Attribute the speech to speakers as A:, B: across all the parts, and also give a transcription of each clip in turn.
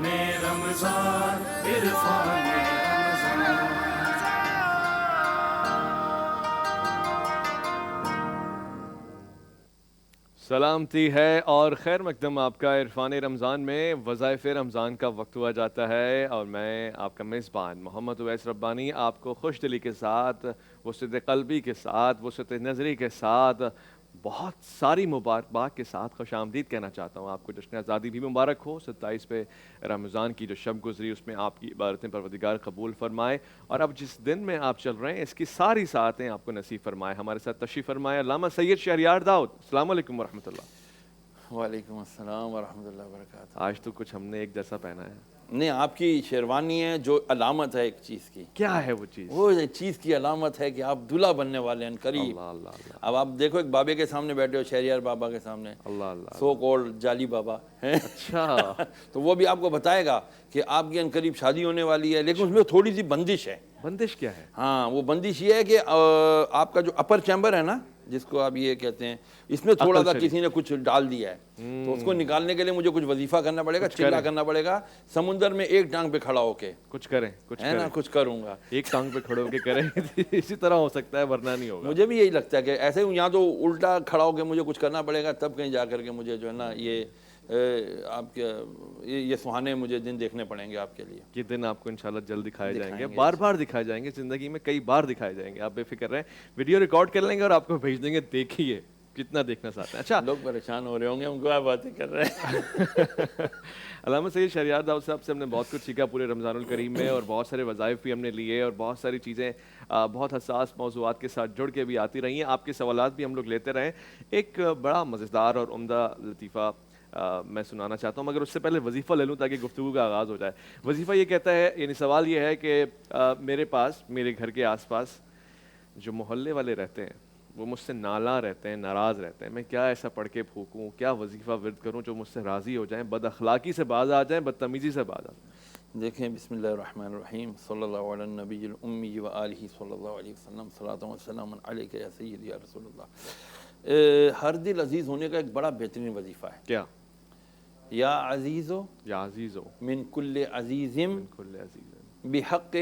A: عرفان رمضان عرفان رمضان.
B: سلامتی ہے اور خیر مقدم آپ کا عرفان رمضان میں وظائف رمضان کا وقت ہوا جاتا ہے، اور میں آپ کا میزبان محمد اویس ربانی آپ کو خوش دلی کے ساتھ، وسعت قلبی کے ساتھ، وسعت نظری کے ساتھ، بہت ساری مبارکباد کے ساتھ خوش آمدید کہنا چاہتا ہوں. آپ کو جشن آزادی بھی مبارک ہو. 27 پہ رمضان کی جو شب گزری اس میں آپ کی عبادتیں پروردگار قبول فرمائے، اور اب جس دن میں آپ چل رہے ہیں اس کی ساری ساعتیں آپ کو نصیب فرمائے. ہمارے ساتھ تشریف فرمائے علامہ سید شہریار داؤد. السلام علیکم ورحمۃ اللہ.
C: وعلیکم السلام ورحمۃ اللہ وبرکاتہ.
B: آج تو کچھ ہم نے ایک جیسا پہنا ہے.
C: نہیں، آپ کی شیروانی ہے جو علامت ہے ایک چیز کی.
B: کیا ہے وہ چیز؟
C: وہ ایک چیز کی علامت ہے کہ آپ دلہا بننے والے ہیں قریب.
B: اللہ اللہ اللہ.
C: اب آپ دیکھو ایک بابے کے سامنے بیٹھے ہو، شہریار بابا کے سامنے،
B: اللہ اللہ.
C: سو کالڈ جعلی بابا ہیں.
B: اچھا.
C: تو وہ بھی آپ کو بتائے گا کہ آپ کی قریب شادی ہونے والی ہے، لیکن اس میں تھوڑی سی بندش ہے.
B: بندش کیا ہے؟
C: ہاں، وہ بندش یہ ہے کہ آپ کا جو اپر چیمبر ہے نا، جس کو آپ یہ کہتے ہیں، اس میں تھوڑا سا کسی نے کچھ ڈال دیا ہے، تو اس کو نکالنے کے لیے مجھے کچھ وظیفہ کرنا پڑے گا، چلا کرنا پڑے گا سمندر میں ایک ٹانگ پہ کھڑا ہو کے.
B: کچھ کریں، کچھ
C: ہے نا، کچھ کروں گا.
B: ایک ٹانگ پہ کھڑے ہو کے کریں اسی طرح ہو سکتا ہے، ورنہ نہیں ہوگا.
C: مجھے بھی یہی لگتا ہے کہ ایسے ہوں، یہاں تو الٹا کھڑا ہو کے مجھے کچھ کرنا پڑے گا، تب کہیں جا کر کے مجھے جو ہے نا یہ آپ کے یہ سہانے مجھے دن دیکھنے پڑیں گے آپ کے لیے.
B: یہ دن آپ کو انشاءاللہ جلد دکھائے جائیں گے، بار بار دکھائے جائیں گے، زندگی میں کئی بار دکھائے جائیں گے. آپ بے فکر رہیں، ویڈیو ریکارڈ کر لیں گے اور آپ کو بھیج دیں گے، دیکھیے کتنا دیکھنا چاہتے ہیں. اچھا،
C: لوگ پریشان ہو رہے ہوں گے، ہم کو باتیں کر رہے ہیں.
B: علامہ سید شہریار داؤد صاحب سے ہم نے بہت کچھ سیکھا پورے رمضان الکریم میں، اور بہت سارے وظائف بھی ہم نے لیے، اور بہت ساری چیزیں بہت حساس موضوعات کے ساتھ جڑ کے بھی آتی رہی ہیں. آپ کے سوالات بھی ہم لوگ لیتے رہے. ایک بڑا مزیدار اور عمدہ لطیفہ میں سنانا چاہتا ہوں، مگر اس سے پہلے وظیفہ لے لوں تاکہ گفتگو کا آغاز ہو جائے. وظیفہ یہ کہتا ہے، یعنی سوال یہ ہے کہ میرے پاس، میرے گھر کے آس پاس جو محلے والے رہتے ہیں وہ مجھ سے نالاں رہتے ہیں، ناراض رہتے ہیں. میں کیا ایسا پڑھ کے پھونکوں، کیا وظیفہ ورد کروں جو مجھ سے راضی ہو جائیں، بد اخلاقی سے باز آ جائیں، بدتمیزی سے باز آ جائیں.
C: دیکھیں، بسم اللہ الرحمن الرحیم، صلی اللہ علی النبی الامی و آلہ صلی اللہ علیہ وسلم، صلاۃ و سلام علیک یا سیدی یا رسول اللہ. ہر دل عزیز ہونے کا ایک بڑا بہترین وظیفہ ہے.
B: کیا؟
C: یا عزیزو،
B: یا عزیزو،
C: من کل عزیزم،
B: کل عزیز،
C: بحق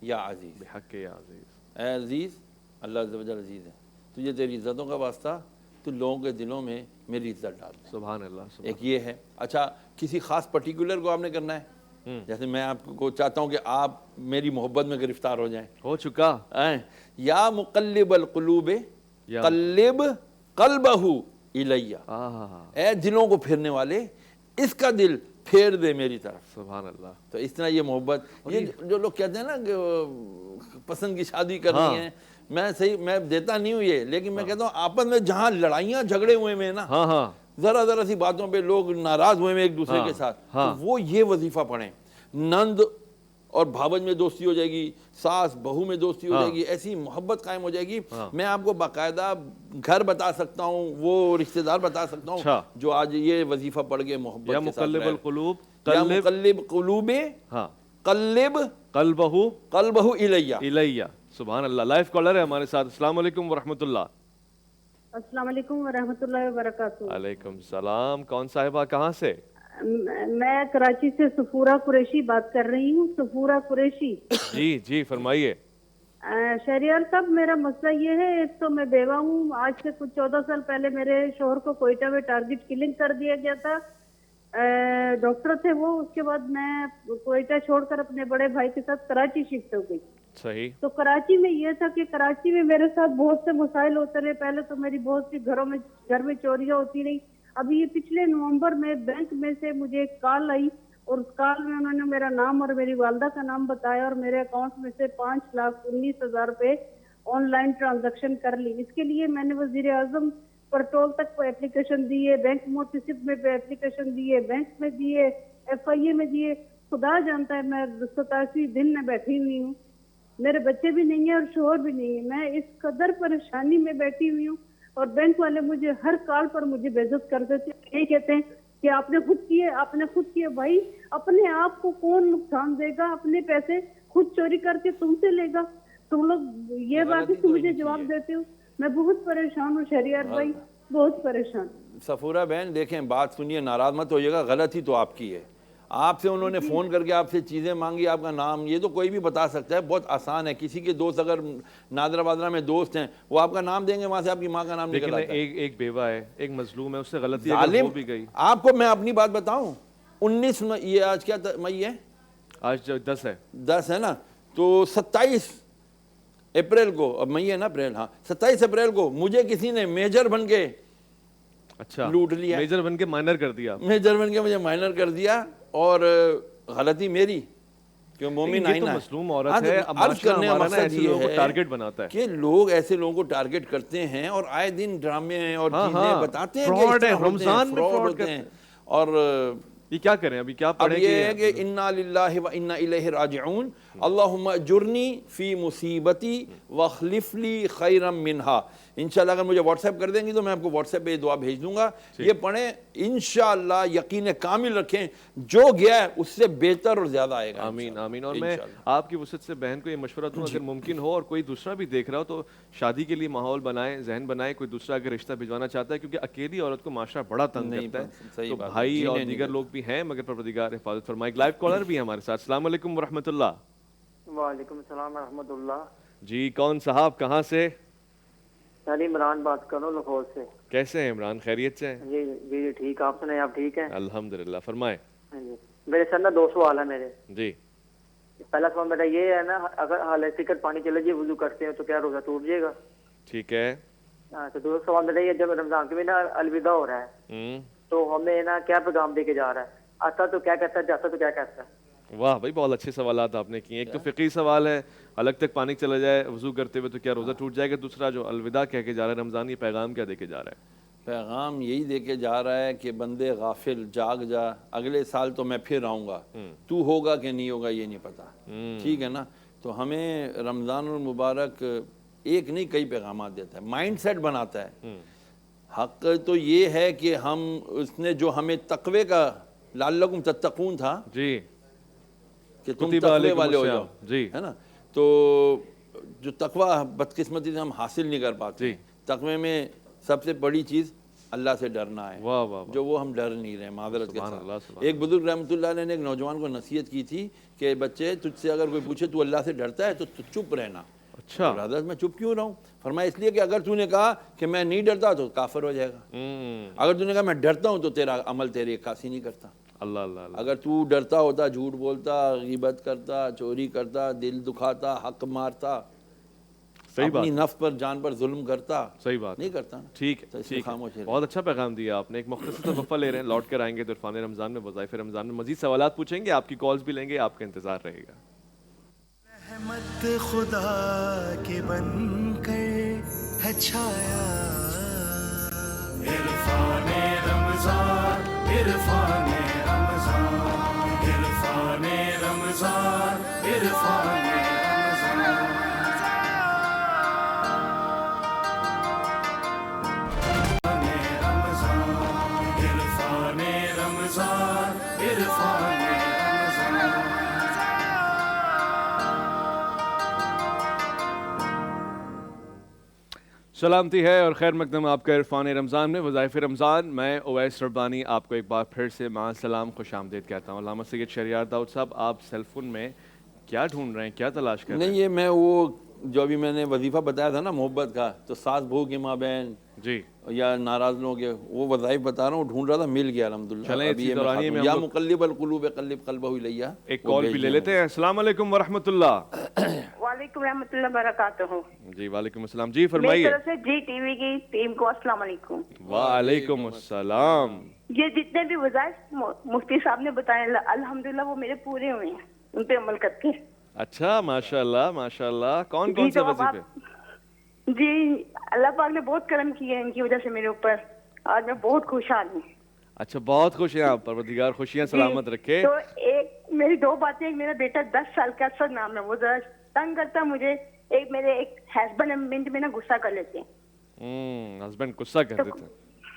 C: یا عزیز.
B: بحق یا عزیز.
C: اے عزیز، اللہ عز و جل عزیز ہے، تجھے تیری عزتوں کا واسطہ، تو لوگوں کے دلوں میں میری عزت ڈال دے.
B: سبحان اللہ.
C: ایک یہ ہے. اچھا، کسی خاص پرٹیکولر کو آپ نے کرنا ہے، جیسے میں آپ کو چاہتا ہوں کہ آپ میری محبت میں گرفتار ہو جائیں.
B: ہو چکا.
C: یا مقلب القلوب قلب قلبہ الیہ. اے دلوں کو پھیرنے والے، اس کا دل پھیر دے میری طرف.
B: سبحان اللہ.
C: تو اس طرح یہ محبت، یہ جو لوگ کہتے ہیں نا کہ پسند کی شادی کرنی ہے، میں دیتا نہیں ہوں یہ، لیکن میں کہتا ہوں آپس میں جہاں لڑائیاں جھگڑے ہوئے میں نا، ذرا ذرا سی باتوں پہ لوگ ناراض ہوئے میں ایک دوسرے کے ساتھ، تو وہ یہ وظیفہ پڑھیں. نند اور بھاوج میں دوستی ہو جائے گی، ساس بہو میں دوستی ہو جائے گی، ایسی محبت قائم ہو جائے گی. میں آپ کو باقاعدہ گھر بتا سکتا ہوں، وہ رشتہ دار بتا سکتا ہوں جو آج یہ وظیفہ پڑھ کے محبت
B: یا
C: کے ساتھ
B: مقلب القلوب،
C: یا مقلب قلوب قلب
B: قلبہ
C: قلبہ الیہ.
B: الیہ. سبحان اللہ. لائف کالر ہے ہمارے ساتھ. السلام علیکم ورحمۃ اللہ.
D: السلام علیکم ورحمۃ اللہ وبرکاتہ.
B: وعلیکم السلام. کون صاحبہ، کہاں سے؟
D: میں کراچی سے صفورہ قریشی بات کر رہی ہوں. صفورہ قریشی.
B: جی جی فرمائیے.
D: شہریار صاحب، میرا مسئلہ یہ ہے، ایک تو میں بیوہ ہوں. آج سے کچھ 14 سال پہلے میرے شوہر کو کوئٹہ میں ٹارگٹ کلنگ کر دیا گیا تھا. ڈاکٹر تھے وہ. اس کے بعد میں کوئٹہ چھوڑ کر اپنے بڑے بھائی کے ساتھ کراچی شفٹ ہو گئی.
B: صحیح.
D: تو کراچی میں یہ تھا کہ کراچی میں میرے ساتھ بہت سے مسائل ہوتے رہے. پہلے تو میری بہت سی گھر میں چوریاں ہوتی رہی. ابھی یہ پچھلے نومبر میں بینک میں سے مجھے ایک کال آئی، اور اس کال میں انہوں نے میرا نام اور میری والدہ کا نام بتایا، اور میرے اکاؤنٹ میں سے 5,19,000 روپے آن لائن ٹرانزیکشن کر لی. اس کے لیے میں نے وزیر اعظم پرٹول تک اپلیکیشن دی ہے، بینک محتسب میں اپلیکیشن دی ہے، بینک میں دی ہے، FIA میں دی ہے. خدا جانتا ہے میں 87 دن میں بیٹھی ہوئی ہوں. میرے بچے بھی نہیں ہیں اور شوہر بھی نہیں ہے. میں اس قدر پریشانی میں بیٹھی ہوئی ہوں، اور بینک والے مجھے ہر کال پر مجھے بےعزت کر دیتے ہیں. یہ کہتے ہیں کہ آپ نے خود کیے، آپ نے خود کیے. بھائی، اپنے آپ کو کون نقصان دے گا؟ اپنے پیسے خود چوری کر کے تم سے لے گا؟ تم لوگ یہ بات ہی مجھے جواب دیتے ہو. میں بہت پریشان ہوں شہریار بھائی، بہت پریشان.
C: صفورہ بہن، دیکھیں، بات سنیے، ناراض مت ہوئیے گا، غلطی تو آپ کی ہے. آپ سے انہوں نے فون کر کے آپ سے چیزیں مانگی, آپ کا نام, یہ تو کوئی بھی بتا سکتا ہے, بہت آسان ہے. کسی کے دوست اگر نادرہ بادرہ میں دوست ہیں, وہ آپ کا نام دیں گے, وہاں سے آپ کی ماں کا نام نکل آتا ہے.
B: ایک بیوہ ہے, ایک مظلوم ہے, اس سے غلطی اگر ہو بھی گئی.
C: آپ کو میں اپنی بات بتاؤں, 19 یہ آج کیا مئی ہے,
B: آج 10 ہے,
C: 10 ہے نا, تو 27 اپریل کو, اب مئی ہے نا اپریل, ہاں 27 اپریل کو مجھے کسی نے میجر بن کے
B: اچھا
C: لوٹ لیا,
B: میجر بن کے مائنر کر دیا,
C: میجر بن کے مجھے مائنر کر دیا, اور غلطی میری کہ مومن
B: یہ تو مظلوم عورت ہے. اب
C: عرض کرنے کا مقصد یہ ہے
B: ٹارگٹ بناتا ہے
C: کہ لوگ ایسے لوگوں کو ٹارگٹ کرتے ہیں, اور آئے دن ڈرامے اور چیزیں بتاتے ہیں
B: فراڈ ہے, رمضان میں
C: فراڈ ہوتے ہیں. اور
B: یہ کیا کریں, ابھی کیا
C: اب
B: پڑھیں
C: یہ ہے کہ انا للہ و انا الیہ راجعون, اللہم اجرنی فی مصیبتی واخلف لی خیرا منہا. انشاءاللہ اگر مجھے واٹس ایپ کر دیں گی تو میں آپ کو واٹس ایپ پہ دعا بھیج دوں گا, یہ پڑھیں, انشاءاللہ یقین کامل رکھیں, جو گیا ہے اس سے بہتر اور زیادہ آئے گا.
B: آمین آمین. اور میں آپ کی وسعت سے بہن کو یہ مشورہ دوں, اگر ممکن ہو اور کوئی دوسرا بھی دیکھ رہا ہو تو شادی کے لیے ماحول بنائیں, ذہن بنائیں. کوئی دوسرا اگر رشتہ بھجوانا چاہتا ہے, کیونکہ اکیلی عورت کو معاشرہ بڑا تنگ کرتا ہے, تو بھائی اور دیگر لوگ بھی ہیں, مگر پروردگار حفاظت فرمائے. ایک لائیو کالر بھی ہے ہمارے ساتھ. السلام علیکم ورحمۃ اللہ.
E: وعلیکم السلام ورحمۃ اللہ.
B: جی کون صاحب, کہاں سے؟
E: سر عمران بات کرو لاہور سے.
B: کیسے ہیں عمران, خیریت سے ہیں؟
E: جی جی ٹھیک, آپ سنیں آپ ٹھیک ہیں؟
B: الحمدللہ, فرمائیں.
E: جی میرے سر نا 2 سوال ہیں میرے.
B: جی
E: پہلا سوال میرا یہ ہے نا, اگر حالت فکر پانی چلے جائے وضو کرتے ہیں تو کیا روزہ ٹوٹ جائے گا؟
B: ٹھیک ہے.
E: تو دوسرا سوال میرا یہ, جب رمضان کے مہینہ الوداع ہو رہا ہے تو ہمیں نا کیا پیغام دے کے جا رہا ہے؟ آتا تو کیا کہتا ہے, جاتا تو کیا کہتا ہے؟
B: واہ بھائی, بہت اچھے سوالات آپ نے کیے. ایک تو فقہی سوال ہے, الگ تک پانی چلا جائے وضو کرتے ہوئے تو کیا روزہ ٹوٹ جائے گا. دوسرا جو الوداع کہہ کے جا رہا ہے رمضان, یہ پیغام کیا دے کے جا رہا ہے؟
C: پیغام یہی دے کے جا رہا ہے کہ بندے غافل, جاگ جا, اگلے سال تو میں پھر آؤں گا, تو ہوگا کہ نہیں ہوگا یہ نہیں پتا. ٹھیک ہے نا, تو ہمیں رمضان المبارک ایک نہیں کئی پیغامات دیتا ہے, مائنڈ سیٹ بناتا ہے. حق تو یہ ہے کہ ہم, اس نے جو ہمیں تقوی کا لعلکم تتقون تھا,
B: جی
C: کہ تم تقوی والے ہو جاؤ,
B: جی
C: ہے نا, تو جو تقوی بدقسمتی سے ہم حاصل نہیں کر پاتے. تقوی میں سب سے بڑی چیز اللہ سے ڈرنا ہے, جو وہ ہم ڈر نہیں رہے معذرت کے ساتھ. ایک بزرگ رحمۃ اللہ علیہ نے ایک نوجوان کو نصیحت کی تھی کہ بچے, تجھ سے اگر کوئی پوچھے تو اللہ سے ڈرتا ہے تو چپ رہنا. اچھا حضرت میں چپ کیوں رہوں؟ فرمایا اس لیے کہ اگر تو نے کہا کہ میں نہیں ڈرتا تو کافر ہو جائے گا, اگر تو نے کہا میں ڈرتا ہوں تو تیرا عمل تیری عکاسی نہیں کرتا.
B: اللہ اللہ.
C: اگر تو ڈرتا ہوتا, جھوٹ بولتا, غیبت کرتا, چوری کرتا, دل دکھاتا, حق مارتا, اپنی نفس پر جان پر ظلم کرتا,
B: صحیح بات
C: نہیں کرتا.
B: ٹھیک ہے, بہت اچھا پیغام دیا آپ نے. ایک مختصر سا وقفہ لے رہے ہیں, لوٹ کر آئیں گے تو عرفان رمضان میں, وظائف رمضان میں مزید سوالات پوچھیں گے, آپ کی کالز بھی لیں گے, آپ کا انتظار رہے گا.
A: رحمت خدا کے بن کر ہے چھایا, عرفان رمضان, عرفان رمضان, عرفان رمضان, عرفان
B: سلامتی ہے اور خیر مقدم آپ کا عرفان رمضان میں, وظائف رمضان. میں اویس ربانی آپ کو ایک بار پھر سے مع السلام خوش آمدید کہتا ہوں. علامہ سید شہریار داؤد صاحب, آپ سیل فون میں کیا ڈھونڈ رہے ہیں, کیا تلاش کر رہے ہیں؟
C: نہیں, یہ میں وہ جو ابھی میں نے وظیفہ بتایا تھا نا محبت کا, تو ساس بہو کے ماں بہن
B: جی
C: یا ناراض لوگ کے, وہ وظائف بتا رہا ہوں, ڈھونڈ رہا تھا, مل گیا الحمدللہ.
B: چلیں
C: یا مقلب القلوب قلب قلبہ الیہ.
B: ایک کال بھی لے لیتے ہیں. السلام علیکم ورحمۃ اللہ.
F: وعلیکم رحمۃ اللہ وبرکاتہ.
B: جی وعلیکم السلام. جی فرمائیے.
F: میری طرف سے جی ٹی وی کی ٹیم کو السلام علیکم.
B: وعلیکم السلام.
F: یہ جتنے بھی وظائف مفتی صاحب نے بتائے الحمدللہ وہ میرے پورے ہوئے ہیں, ان پہ عمل کر کے.
B: اچھا ماشاء اللہ ماشاء اللہ. کون کون سے وظیفے؟
F: جی اللہ پاک نے بہت کرم کیے ہیں ان کی وجہ سے میرے اوپر, آج میں بہت خوشحال ہوں.
B: اچھا بہت خوش ہیں آپ, پروردگار خوشیاں سلامت رکھے.
F: تو ایک میری 2 باتیں, ایک میرا بیٹا 10 سال کا اسد نام ہے, وہ ذرا تنگ کرتا مجھے. ایک میرے ایک ہسبینڈ منٹ میں نا غصہ کر لیتے ہیں.
B: ہسبینڈ غصہ کر دیتے ہیں؟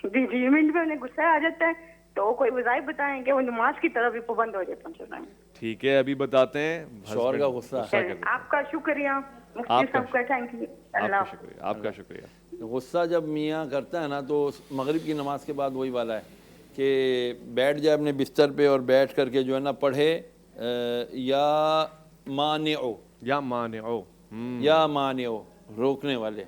F: جی جی منٹ میں انہیں غصہ آ جاتا ہے, تو کوئی وظائف بتائیں کہ وہ نماز کی طرف بھی پابند ہو جاتے ہیں.
B: ٹھیک ہے ابھی بتاتے ہیں.
C: شوہر کا غصہ.
F: آپ کا شکریہ مفتی صاحب کا, تھینک یو. اللہ
B: شکریہ, آپ کا شکریہ.
C: غصہ جب میاں کرتا ہے نا تو مغرب کی نماز کے بعد وہی والا ہے کہ بیٹھ جائے اپنے بستر پہ اور بیٹھ کر کے جو ہے نا پڑھے یا مانعو، یا مانعو روکنے والے،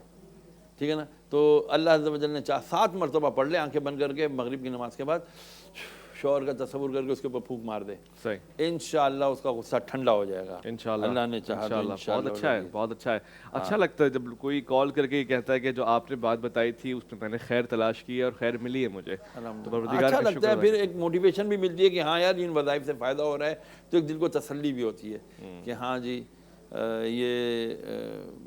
C: ٹھیک ہے نا. تو اللہ عز و جل نے 7 مرتبہ پڑھ لے آنکھیں بند کر کے مغرب کی نماز کے بعد، شوہر کا تصور کر کے اس کے اوپر پھونک مار دے،
B: صحیح،
C: انشاءاللہ اس کا غصہ ٹھنڈا ہو جائے گا
B: انشاءاللہ،
C: اللہ نے چاہا تو
B: بہت اچھا ہے، بہت اچھا ہے. اچھا لگتا ہے جب کوئی کال کر کے کہتا ہے کہ جو آپ نے بات بتائی تھی اس میں نے خیر تلاش کی ہے اور خیر ملی ہے مجھے.
C: اچھا لگتا ہے، پھر ایک موٹیویشن بھی ملتی ہے کہ ہاں یار ان وظائف سے فائدہ ہو رہا ہے، تو ایک دل کو تسلی بھی ہوتی ہے کہ ہاں جی یہ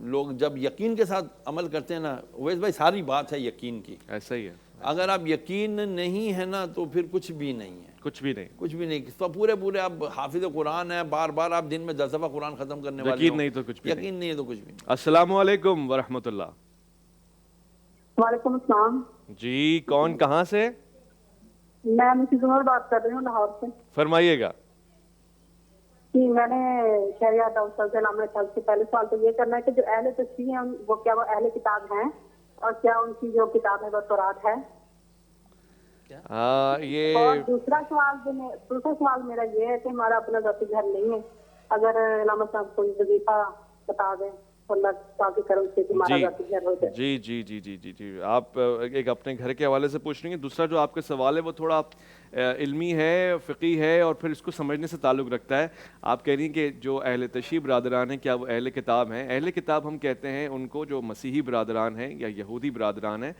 C: لوگ جب یقین کے ساتھ عمل کرتے ہیں نا. اویس بھائی ساری بات ہے یقین کی،
B: ایسا ہی ہے.
C: اگر آپ یقین نہیں ہے نا تو پھر کچھ بھی نہیں ہے،
B: کچھ بھی نہیں،
C: کچھ بھی نہیں. تو پورے آپ حافظ قرآن ہیں، بار بار آپ دن میں 10 دفعہ قرآن ختم کرنے والے،
B: یقین نہیں تو کچھ بھی
C: یقین نہیں ہے تو کچھ بھی نہیں.
B: السلام علیکم ورحمۃ اللہ.
D: وعلیکم السلام
B: جی کون کہاں سے؟
D: میں مسز عمر بات کر رہی ہوں لاہور سے.
B: فرمائیے گا.
D: جی میں نے شریعت ڈاکٹر نام سے پہلے سوال تو یہ کرنا ہے کہ جو اہل تشریح ہیں وہ کیا وہ اہل کتاب ہیں اور کیا ان کی جو کتاب ہے وہ تورات ہے؟
B: یہ
D: اور دوسرا سوال میرا یہ ہے کہ ہمارا اپنا ذاتی گھر نہیں ہے، اگر علامہ صاحب کوئی وظیفہ بتا دیں تو اللہ تاکہ کرم سے ہمارا ذاتی گھر ہو جائے.
B: جی جی جی جی جی جی آپ ایک اپنے گھر کے حوالے سے پوچھ رہی ہیں. دوسرا جو آپ کا سوال ہے وہ تھوڑا علمی ہے، فقی ہے اور پھر اس کو سمجھنے سے تعلق رکھتا ہے. آپ کہہ رہی ہیں کہ جو اہل تشیع برادران ہیں کیا وہ اہل کتاب ہیں؟ اہل کتاب ہم کہتے ہیں ان کو جو مسیحی برادران ہیں یا یہودی برادران ہیں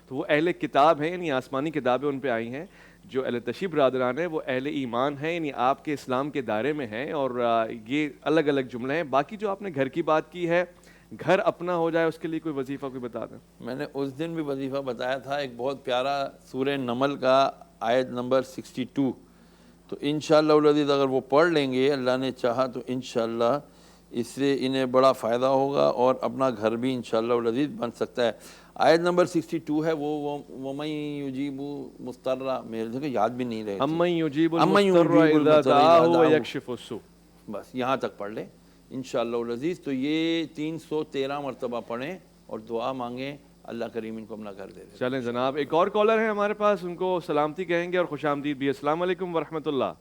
B: تو وہ اہل کتاب ہیں، یعنی آسمانی کتابیں ان پہ آئی ہیں. جو اہل تشیع برادران ہیں وہ اہل ایمان ہیں، یعنی آپ کے اسلام کے دائرے میں ہیں. اور یہ الگ الگ جملے ہیں. باقی جو آپ نے گھر کی بات کی ہے، گھر اپنا ہو جائے اس کے لیے کوئی وظیفہ کوئی بتا دیں.
C: میں نے اس دن بھی وظیفہ بتایا تھا ایک بہت پیارا سورہ نمل کا آیت نمبر 62. تو انشاءاللہ العزیز اگر وہ پڑھ لیں گے اللہ نے چاہا تو انشاءاللہ اس سے انہیں بڑا فائدہ ہوگا اور اپنا گھر بھی انشاءاللہ العزیز بن سکتا ہے. آیت نمبر 62 ہے وہ وَمَن يُجِيبُ مُضْطَرَّ، میرے کو یاد بھی نہیں رہے،
B: اَمَّن يُجِيبُ الْمُضْطَرَّ إِذَا دَعَاهُ وَيَكْشِفُ السُّوءَ.
C: بس یہاں تک پڑھ لیں انشاءاللہ العزیز. تو یہ 313 مرتبہ پڑھیں اور دعا مانگیں، اللہ کریم ان کو اپنا گھر دے دے.
B: چلیں جناب ایک اور کالر ہیں ہمارے پاس، ان کو سلامتی کہیں گے اور خوش آمدید بھی. السلام علیکم ورحمۃ اللہ.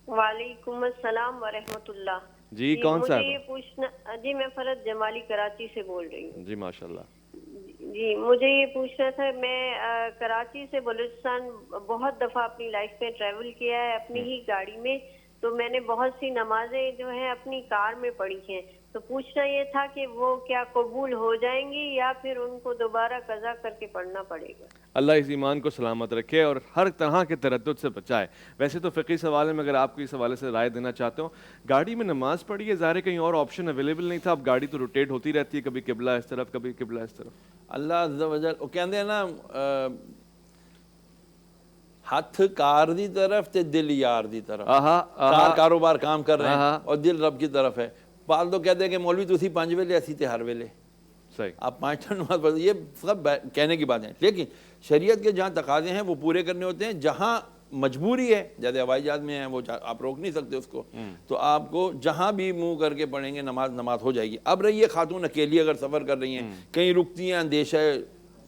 G: وعلیکم السلام ورحمۃ اللہ.
B: جی کون سا؟
G: مجھے یہ پوچھنا، جی میں فرد جمالی کراچی سے بول رہی ہوں.
B: جی ماشاءاللہ.
G: جی مجھے یہ پوچھنا تھا، میں کراچی سے بلوچستان بہت دفعہ اپنی لائف میں ٹریول کیا ہے اپنی ہی گاڑی میں، تو میں نے بہت سی نمازیں جو ہیں اپنی کار میں پڑھی ہیں. تو پوچھنا یہ تھا کہ وہ کیا قبول ہو جائیں گی یا پھر ان کو دوبارہ قضا کر کے پڑھنا پڑے گا؟ اللہ
B: اس ایمان کو سلامت رکھے اور ہر طرح کے تردد سے بچائے. ویسے تو فقہی سوال ہے، مگر آپ کو اس حوالے سے رائے دینا چاہتا ہوں. گاڑی میں نماز پڑھی ہے، ظاہر کہیں اور آپشن اویلیبل نہیں تھا. اب گاڑی تو روٹیٹ ہوتی رہتی ہے، کبھی قبلہ اس طرف کبھی قبلہ اس طرف.
C: اللہ عز و جل وہ کہتے ہیں نا ہاتھ کار دی طرف تے دل یار دی طرف. کار کاروبار کام کر رہے ہیں اور دل رب کی طرف ہے. بعض لوگ کہتے ہیں کہ مولوی تسی 5 ویلے اسی تے ہر ویلے.
B: صحیح،
C: آپ 5 ٹائم نماز پڑھتے، یہ سب کہنے کی باتیں ہیں. لیکن شریعت کے جہاں تقاضے ہیں وہ پورے کرنے ہوتے ہیں. جہاں مجبوری ہے جیسے ہوائی جہاز میں ہے وہ آپ روک نہیں سکتے اس کو، تو آپ کو جہاں بھی منہ کر کے پڑھیں گے نماز ہو جائے گی. اب رہی ہے خاتون اکیلی اگر سفر کر رہی ہیں، کہیں رکتی ہیں، اندیشہ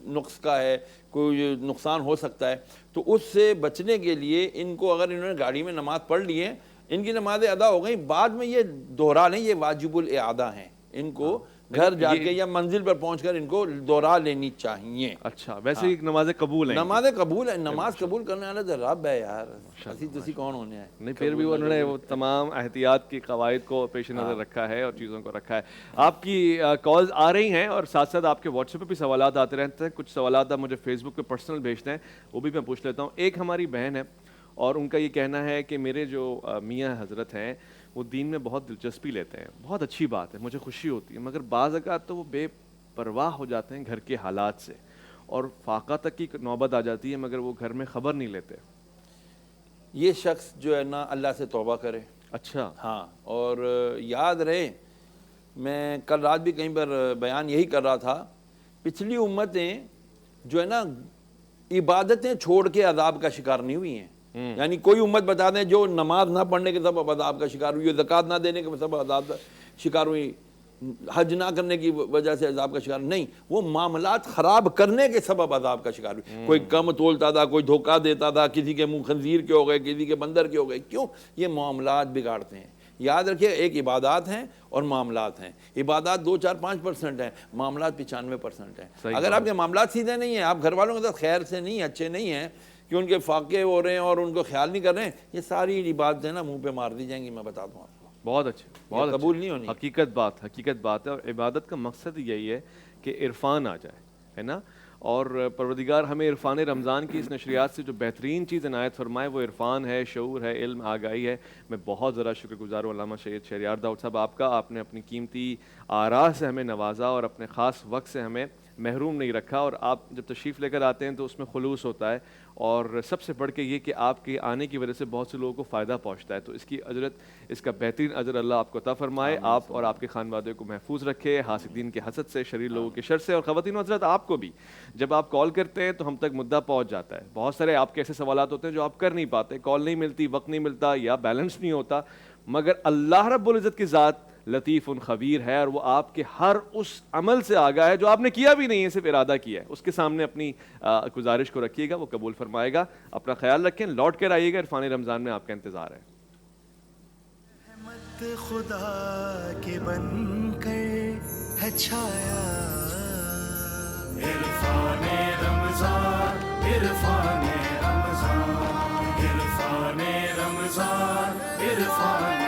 C: نقص کا ہے، کوئی نقصان ہو سکتا ہے، تو اس سے بچنے کے لیے ان کو اگر انہوں نے گاڑی میں نماز پڑھ لی ہے، ان کی نمازیں ادا ہو گئیں، بعد میں یہ دوہرا لیں، یہ واجب الاعادہ ہیں. ان کو گھر جا کے یا منزل پر پہنچ کر ان کو دوہرا لینی چاہیے.
B: اچھا ویسے ہی نمازیں قبول ہیں؟
C: نمازیں قبول ہیں. نماز قبول کرنے والا تو رب ہے یار، اسی کون ہونے ہیں.
B: نہیں پھر بھی انہوں نے وہ تمام احتیاط کی قواعد کو پیش نظر رکھا ہے اور چیزوں کو رکھا ہے. آپ کی کالز آ رہی ہیں اور ساتھ ساتھ آپ کے واٹس ایپ پہ بھی سوالات آتے رہتے ہیں. کچھ سوالات آپ مجھے فیس بک پہ پرسنل بھیجتے ہیں، وہ بھی میں پوچھ لیتا ہوں. ایک ہماری بہن ہے اور ان کا یہ کہنا ہے کہ میرے جو میاں حضرت ہیں وہ دین میں بہت دلچسپی لیتے ہیں. بہت اچھی بات ہے، مجھے خوشی ہوتی ہے، مگر بعض اوقات تو وہ بے پرواہ ہو جاتے ہیں گھر کے حالات سے اور فاقہ تک کی نوبت آ جاتی ہے مگر وہ گھر میں خبر نہیں لیتے.
C: یہ شخص جو ہے نا اللہ سے توبہ کرے.
B: اچھا
C: ہاں، اور یاد رہے میں کل رات بھی کہیں پر بیان یہی کر رہا تھا، پچھلی امتیں جو ہے نا عبادتیں چھوڑ کے عذاب کا شکار نہیں ہوئی ہیں. یعنی کوئی امت بتا دیں جو نماز نہ پڑھنے کے سبب عذاب کا شکار ہوئی، زکوٰۃ نہ دینے کے سبب عذاب کا شکار ہوئی. حج نہ کرنے کی وجہ سے عذاب کا شکار نہیں، وہ معاملات خراب کرنے کے سبب عذاب کا شکار ہوئے. کوئی کم تولتا تھا، کوئی دھوکہ دیتا تھا، کسی کے منہ خنزیر کے ہو گئے، کسی کے بندر کے ہو گئے. کیوں؟ یہ معاملات بگاڑتے ہیں. یاد رکھیے ایک عبادات ہیں اور معاملات ہیں. عبادات 2-4-5% ہیں، معاملات 95% ہیں. اگر آپ کے معاملات سیدھے نہیں ہیں، آپ گھر والوں کے ساتھ خیر سے نہیں اچھے نہیں ہیں کہ ان کے فاقے ہو رہے ہیں اور ان کو خیال نہیں کر رہے ہیں، یہ ساری عبادتیں نا منہ پہ مار دی جائیں گی. میں بتا دوں آپ کو،
B: بہت اچھے، بہت
C: قبول نہیں ہونی.
B: حقیقت بات ہے. اور عبادت کا مقصد یہی ہے کہ عرفان آ جائے، ہے نا. اور پروردگار ہمیں عرفان رمضان کی اس نشریات سے جو بہترین چیز عنایت فرمائے وہ عرفان ہے، شعور ہے، علم، آگاہی ہے. میں بہت ذرا شکر گزار ہوں علامہ سید شہریار داؤد صاحب آپ کا. آپ نے اپنی قیمتی آراء سے ہمیں نوازا اور اپنے خاص وقت سے ہمیں محروم نہیں رکھا. اور آپ جب تشریف لے کر آتے ہیں تو اس میں خلوص ہوتا ہے، اور سب سے بڑھ کے یہ کہ آپ کے آنے کی وجہ سے بہت سے لوگوں کو فائدہ پہنچتا ہے. تو اس کی اجرت، اس کا بہترین اجر اللہ آپ کو عطا فرمائے. آپ اور آپ کے خانوادے کو محفوظ رکھے حاسدین کے حسد سے، شریر لوگوں کے شر سے. اور خواتین و حضرات آپ کو بھی جب آپ کال کرتے ہیں تو ہم تک مدعا پہنچ جاتا ہے. بہت سارے آپ کے ایسے سوالات ہوتے ہیں جو آپ کر نہیں پاتے، کال نہیں ملتی، وقت نہیں ملتا یا بیلنس نہیں ہوتا، مگر اللہ رب العزت کی ذات لطیف خبیر ہے اور وہ آپ کے ہر اس عمل سے آگاہ ہے جو آپ نے کیا بھی نہیں ہے، صرف ارادہ کیا ہے. اس کے سامنے اپنی گزارش کو رکھیے گا، وہ قبول فرمائے گا. اپنا خیال رکھیں، لوٹ کر آئیے گا. عرفان رمضان میں آپ کا انتظار ہے.
A: رحمت خدا کے بن کر ہے چھایا، عرفان رمضان، عرفان رمضان، عرفان رمضان، عرفان